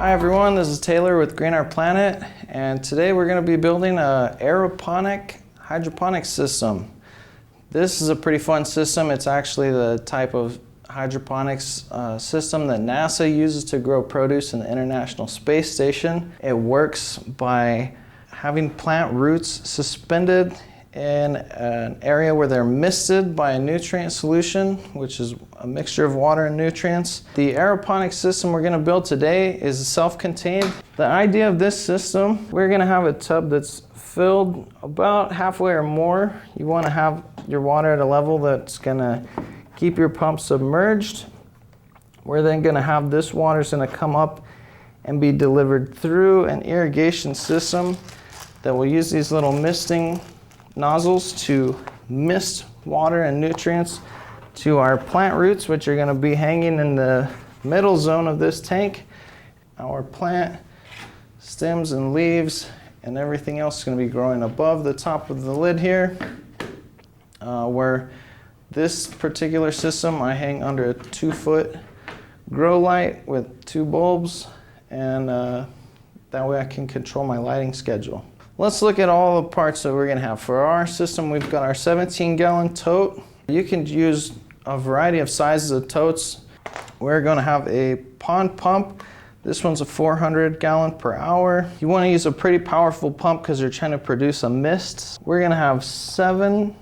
Hi everyone, this is Taylor with Green Our Planet, and today we're going to be building a aeroponic hydroponics system. This is a pretty fun system. It's actually the type of hydroponics system that NASA uses to grow produce in the International Space Station. It works by having plant roots suspended in an area where they're misted by a nutrient solution, which is a mixture of water and nutrients. The aeroponics system we're going to build today is self-contained. The idea of this system, we're going to have a tub that's filled about halfway or more. You want to have your water at a level that's going to keep your pump submerged. We're then going to have this water is going to come up and be delivered through an irrigation system that will use these little misting nozzles to mist water and nutrients to our plant roots, which are going to be hanging in the middle zone of this tank. Our plant stems and leaves and everything else is going to be growing above the top of the lid here, where this particular system I hang under a 2-foot grow light with 2 bulbs, and that way I can control my lighting schedule. Let's look at all the parts that we're going to have. For our system, we've got our 17-gallon tote. You can use a variety of sizes of totes. We're going to have a pond pump. This one's a 400 per hour. You want to use a pretty powerful pump because you're trying to produce a mist. We're going to have 7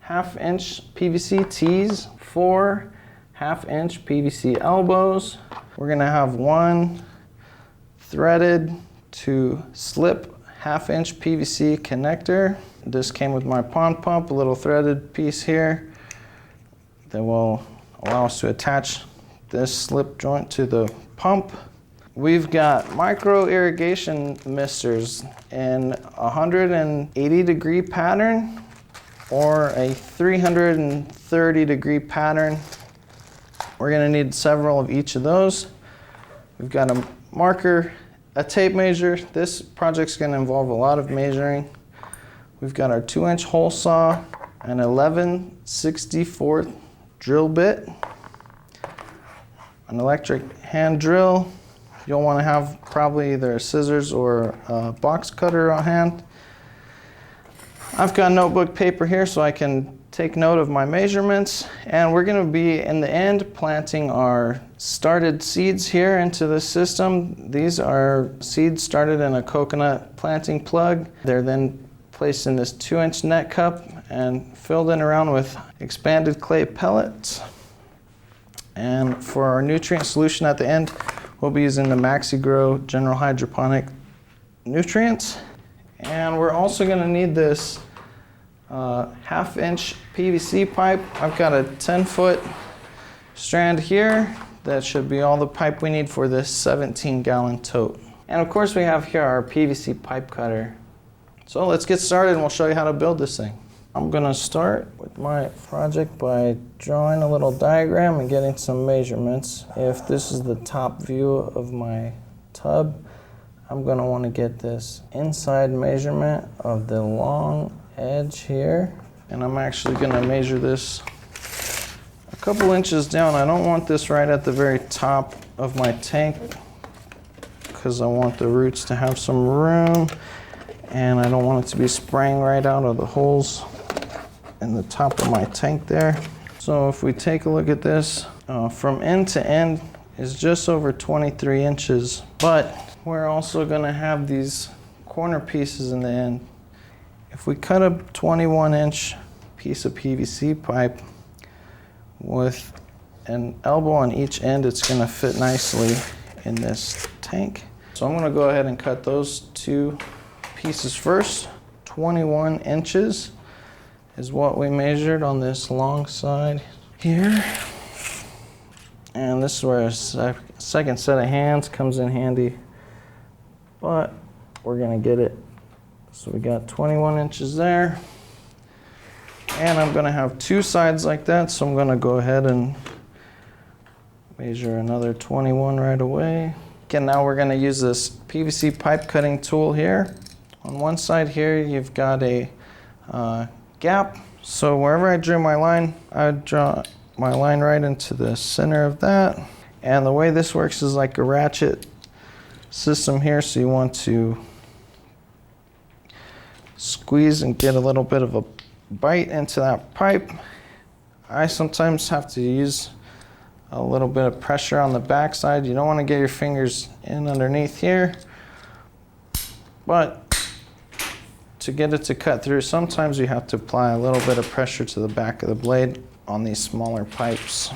half-inch PVC tees, 4 half-inch PVC elbows. We're going to have 1 threaded to slip half-inch PVC connector. This came with my pond pump, a little threaded piece here that will allow us to attach this slip joint to the pump. We've got micro irrigation misters in a 180-degree pattern or a 330-degree pattern. We're going to need several of each of those. We've got a marker, a tape measure. This project's going to involve a lot of measuring. We've got our 2-inch hole saw, an 11/64 drill bit, an electric hand drill. You'll want to have probably either a scissors or a box cutter on hand. I've got notebook paper here so I can take note of my measurements, and we're going to be in the end planting our started seeds here into the system. These are seeds started in a coconut planting plug. They're then placed in this 2-inch net cup and filled in around with expanded clay pellets. And for our nutrient solution at the end, we'll be using the MaxiGrow General Hydroponic nutrients. And we're also going to need this half-inch PVC pipe. I've got a 10-foot strand here. That should be all the pipe we need for this 17-gallon tote. And of course we have here our PVC pipe cutter. So let's get started and we'll show you how to build this thing. I'm going to start with my project by drawing a little diagram and getting some measurements. If this is the top view of my tub, I'm going to want to get this inside measurement of the long edge here, and I'm actually going to measure this a couple inches down. I don't want this right at the very top of my tank because I want the roots to have some room, and I don't want it to be spraying right out of the holes in the top of my tank there. So if we take a look at this, from end to end is just over 23 inches, but we're also going to have these corner pieces in the end. If we cut a 21-inch piece of PVC pipe with an elbow on each end, it's going to fit nicely in this tank. So I'm going to go ahead and cut those 2 pieces first. 21 inches is what we measured on this long side here. And this is where a second set of hands comes in handy, but we're going to get it. So we got 21 inches there, and I'm going to have 2 sides like that, so I'm going to go ahead and measure another 21 right away. Okay, now we're going to use this PVC pipe cutting tool here. On one side here you've got a gap, so wherever I drew my line, I draw my line right into the center of that. And the way this works is like a ratchet system here, so you want to squeeze and get a little bit of a bite into that pipe. I sometimes have to use a little bit of pressure on the backside. You don't want to get your fingers in underneath here, but to get it to cut through, sometimes you have to apply a little bit of pressure to the back of the blade on these smaller pipes.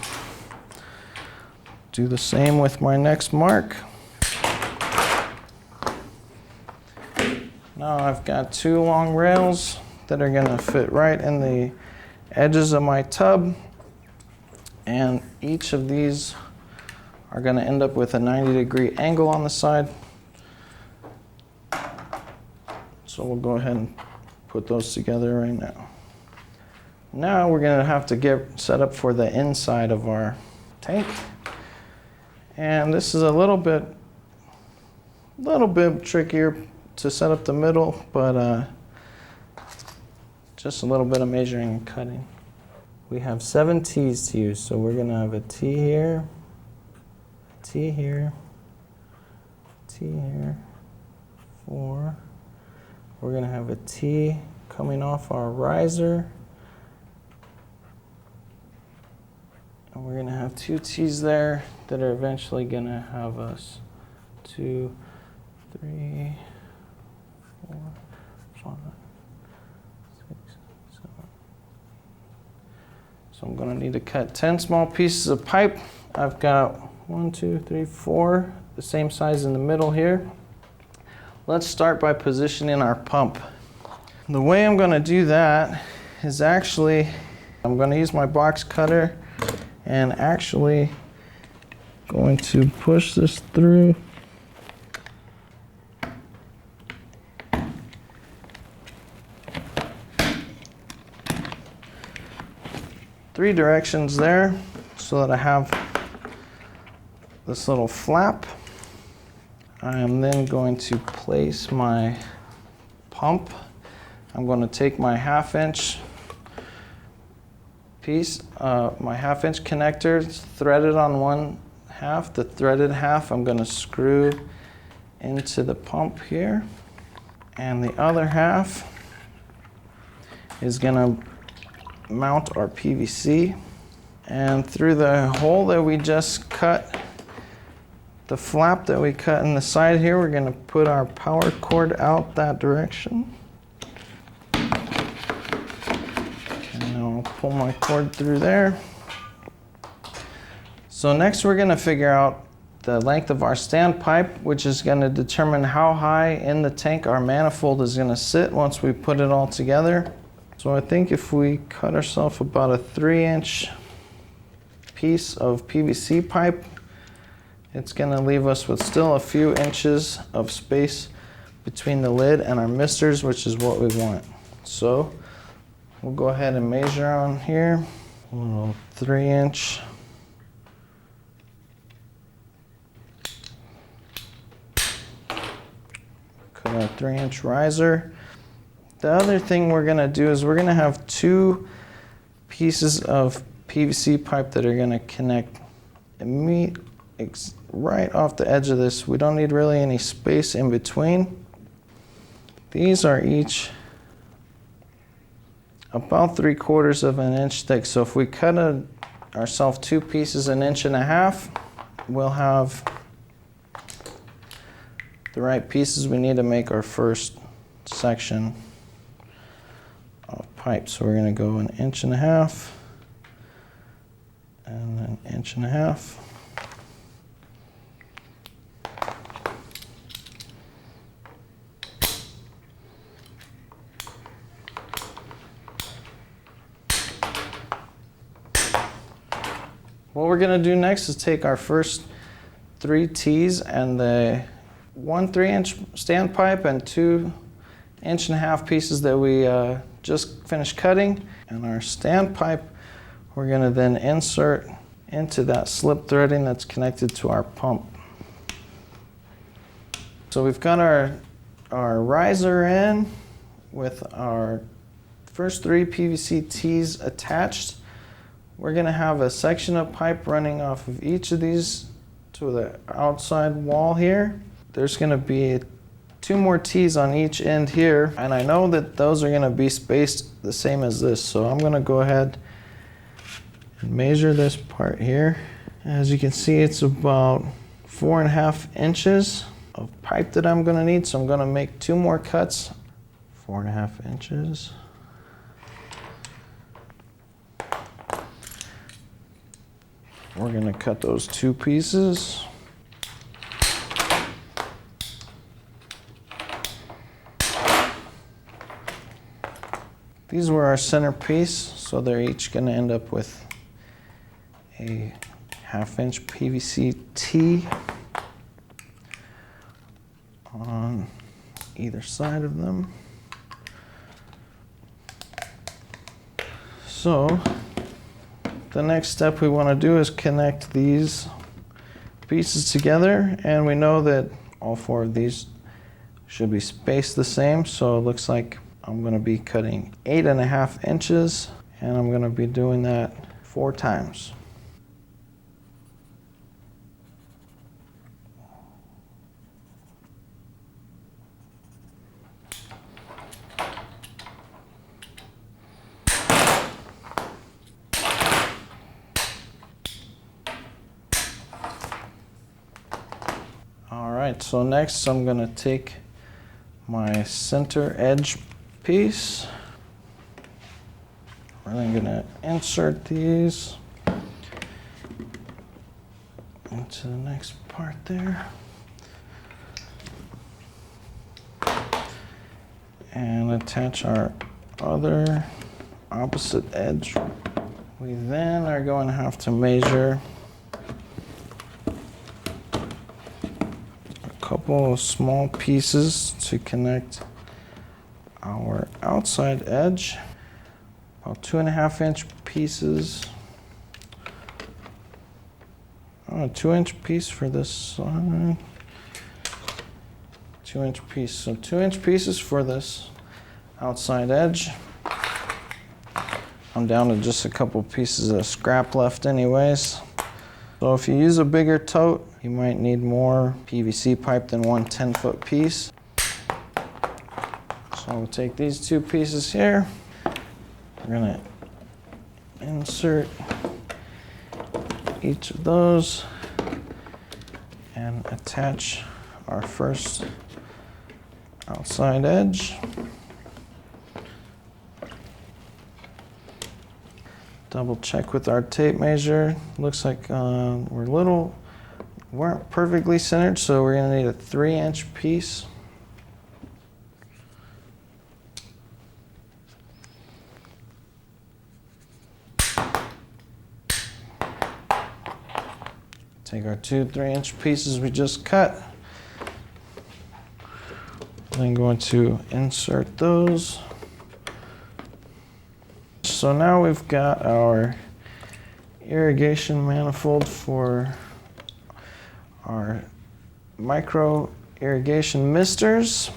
Do the same with my next mark. Now I've got 2 long rails that are going to fit right in the edges of my tub, and each of these are going to end up with a 90-degree angle on the side. So we'll go ahead and put those together right now. Now we're going to have to get set up for the inside of our tank. And this is a little bit trickier to set up the middle, but just a little bit of measuring and cutting. We have 7 T's to use, so we're going to have a T here, a T here, a T here, 4. We're going to have a T coming off our riser. And we're going to have 2 T's there that are eventually going to have us 2, 3, 4, 5, 6, 7. So I'm going to need to cut 10 small pieces of pipe. I've got 1, 2, 3, 4, the same size in the middle here. Let's start by positioning our pump. The way I'm going to do that is actually, I'm going to use my box cutter and actually going to push this through. Three directions there so that I have this little flap. I am then going to place my pump. I'm going to take my 1/2-inch piece, my 1/2-inch connector, thread it on 1/2. The threaded half I'm going to screw into the pump here. And the other half is going to mount our PVC. And through the hole that we just cut, the flap that we cut in the side here, we're going to put our power cord out that direction. And I'll pull my cord through there. So next we're going to figure out the length of our standpipe, which is going to determine how high in the tank our manifold is going to sit once we put it all together. So I think if we cut ourselves about a 3-inch piece of PVC pipe, it's going to leave us with still a few inches of space between the lid and our misters, which is what we want. So we'll go ahead and measure on here. A little 3-inch. Cut a 3-inch riser. The other thing we're going to do is we're going to have 2 pieces of PVC pipe that are going to connect right off the edge of this. We don't need really any space in between. These are each about 3/4 of an inch thick. So if we cut ourselves 2 pieces 1.5 inches, we'll have the right pieces we need to make our first section of pipe. So we're going to go 1.5 inches and then 1.5 inches. What we're going to do next is take our first 3 T's and the 1 3-inch standpipe and 2 1.5-inch pieces that we just finished cutting. And our standpipe, we're going to then insert into that slip threading that's connected to our pump. So we've got our riser in with our first 3 PVC T's attached. We're going to have a section of pipe running off of each of these to the outside wall here. there's gonna be 2 more T's on each end here, and I know that those are gonna be spaced the same as this, so I'm gonna go ahead and measure this part here. As you can see, it's about 4.5 inches of pipe that I'm gonna need, so I'm gonna make 2 more cuts. 4.5 inches. We're gonna cut those 2 pieces. These were our center piece, so they're each gonna end up with a 1/2 inch PVC T on either side of them. So the next step we want to do is connect these pieces together, and we know that all 4 of these should be spaced the same, so it looks like I'm going to be cutting 8.5 inches, and I'm going to be doing that 4 times. Alright, so next I'm going to take my center edge piece. We're then going to insert these into the next part there. And attach our other opposite edge. We then are going to have to measure couple of small pieces to connect our outside edge, about 2.5 inch pieces. A 2 inch piece for this side. 2 inch piece, so 2 inch pieces for this outside edge. I'm down to just a couple pieces of scrap left anyways. So if you use a bigger tote, you might need more PVC pipe than one 10-foot piece. So we'll take these 2 pieces here. We're gonna insert each of those and attach our first outside edge. Double check with our tape measure. Looks like weren't perfectly centered, so we're gonna need a 3 inch piece. Take our 2 3 inch pieces we just cut. Then going to insert those. So now we've got our irrigation manifold for our micro irrigation misters.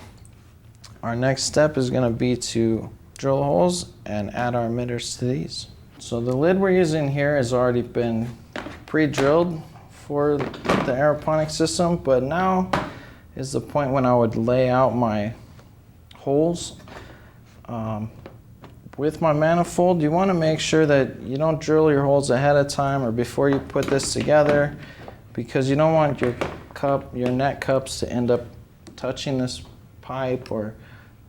Our next step is going to be to drill holes and add our emitters to these. So the lid we're using here has already been pre-drilled for the aeroponics system, but now is the point when I would lay out my holes. With my manifold, you want to make sure that you don't drill your holes ahead of time or before you put this together, because you don't want your net cups to end up touching this pipe or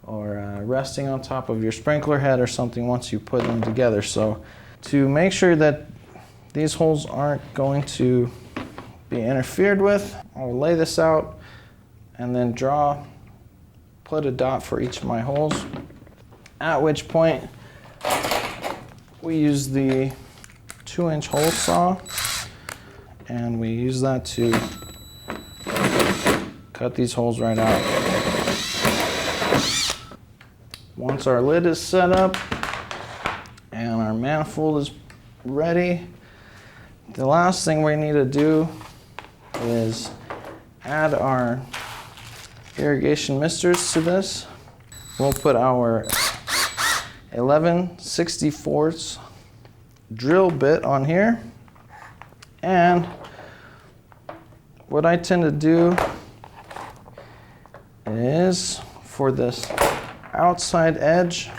resting on top of your sprinkler head or something once you put them together. So to make sure that these holes aren't going to be interfered with, I'll lay this out and then put a dot for each of my holes, at which point we use the 2 inch hole saw, and we use that to cut these holes right out. Once our lid is set up and our manifold is ready, the last thing we need to do is add our irrigation misters to this. We'll put our 11/64 drill bit on here, and what I tend to do is for this outside edge,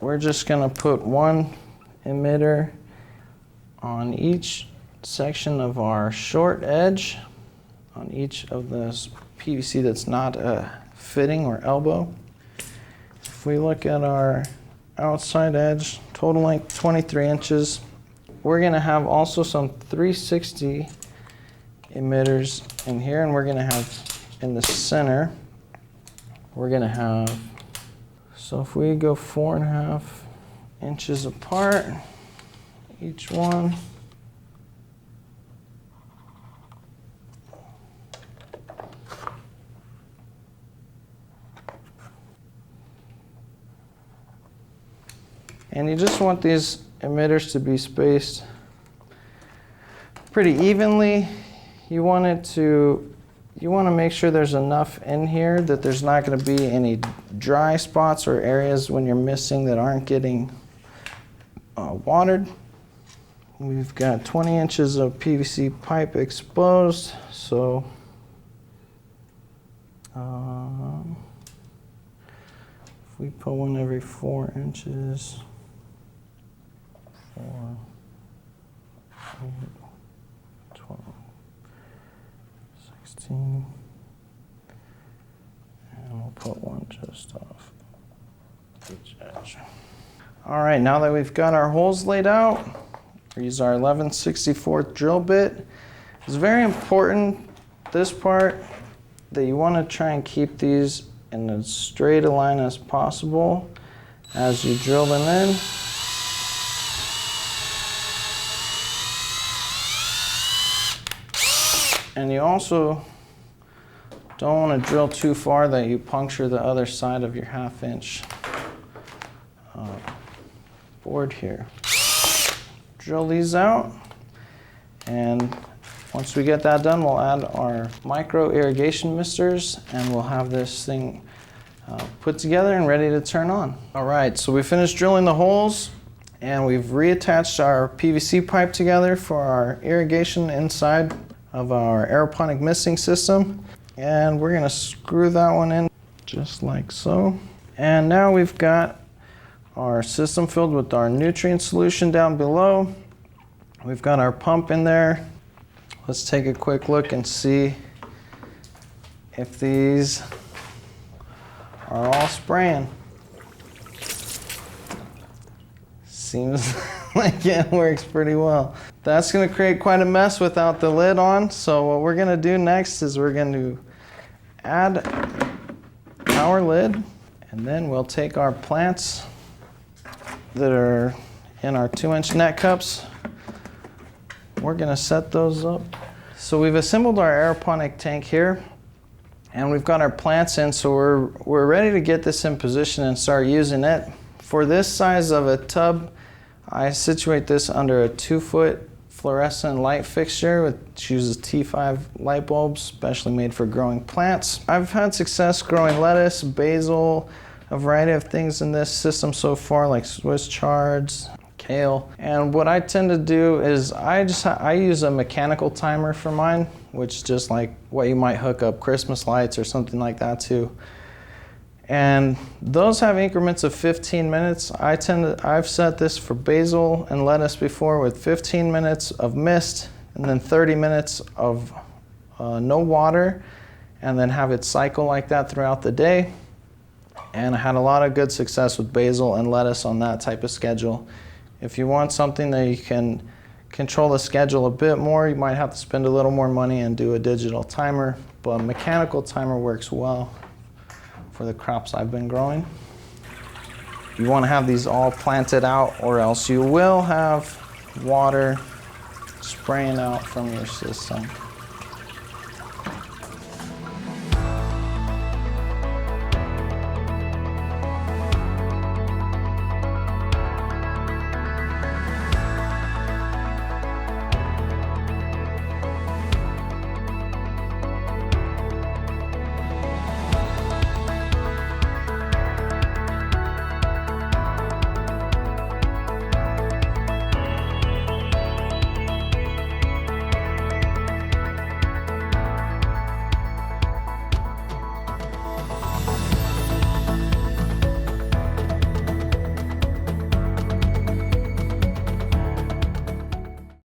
we're just gonna put one emitter on each section of our short edge, on each of this PVC that's not a fitting or elbow. If we look at our outside edge, total length 23 inches, we're gonna have also some 360 emitters in here, and we're gonna have in the center, we're gonna have, so if we go 4.5 inches apart, each one, and you just want these emitters to be spaced pretty evenly. You want to make sure there's enough in here that there's not going to be any dry spots or areas when you're missing that aren't getting watered. We've got 20 inches of PVC pipe exposed, so if we put one every 4 inches, 4, 8, 12, 16, and we'll put one just off each edge. All right, now that we've got our holes laid out, we use our 11/64 drill bit. It's very important, this part, that you want to try and keep these in as straight a line as possible as you drill them in. And you also don't want to drill too far that you puncture the other side of your 1/2 inch board here. Drill these out, and once we get that done, we'll add our micro irrigation misters, and we'll have this thing put together and ready to turn on. All right, so we finished drilling the holes, and we've reattached our PVC pipe together for our irrigation inside of our aeroponic misting system, and we're going to screw that one in just like so. And now we've got our system filled with our nutrient solution down below. We've got our pump in there. Let's take a quick look and see if these are all spraying. Seems like it works pretty well. That's going to create quite a mess without the lid on, so what we're going to do next is we're going to add our lid, and then we'll take our plants that are in our 2-inch net cups. We're going to set those up. So we've assembled our aeroponic tank here, and we've got our plants in, so we're ready to get this in position and start using it. For this size of a tub, I situate this under a 2-foot fluorescent light fixture, which uses T5 light bulbs, specially made for growing plants. I've had success growing lettuce, basil, a variety of things in this system so far, like Swiss chards, kale. And what I tend to do is I use a mechanical timer for mine, which is just like what you might hook up Christmas lights or something like that to. And those have increments of 15 minutes. I've set this for basil and lettuce before with 15 minutes of mist and then 30 minutes of no water, and then have it cycle like that throughout the day. And I had a lot of good success with basil and lettuce on that type of schedule. If you want something that you can control the schedule a bit more, you might have to spend a little more money and do a digital timer, but a mechanical timer works well for the crops I've been growing. You want to have these all planted out, or else you will have water spraying out from your system.